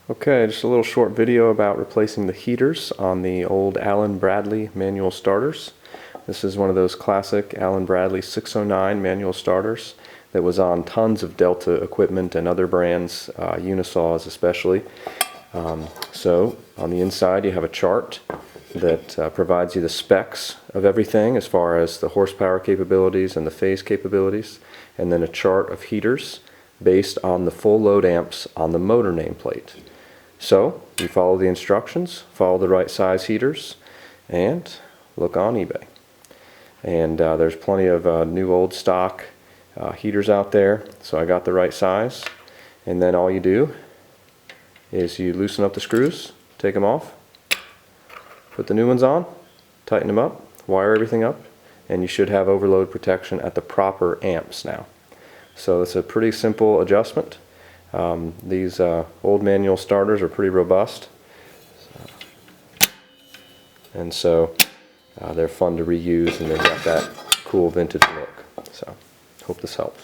Okay, just a little short video about replacing the heaters on the old Allen Bradley manual starters. This is one of those classic Allen Bradley 609 manual starters that was on tons of Delta equipment and other brands, Unisaws especially. So on the inside you have a chart that provides you the specs of everything as far as the horsepower capabilities and the phase capabilities, and then a chart of heaters based on the full load amps on the motor nameplate. So you follow the instructions, follow the right size heaters, and look on eBay. And there's plenty of new old stock heaters out there, so I got the right size. And then all you do is you loosen up the screws, take them off, put the new ones on, tighten them up, wire everything up, and you should have overload protection at the proper amps now. So it's a pretty simple adjustment. These old manual starters are pretty robust, and so they're fun to reuse, and they've got that cool vintage look. So hope this helps.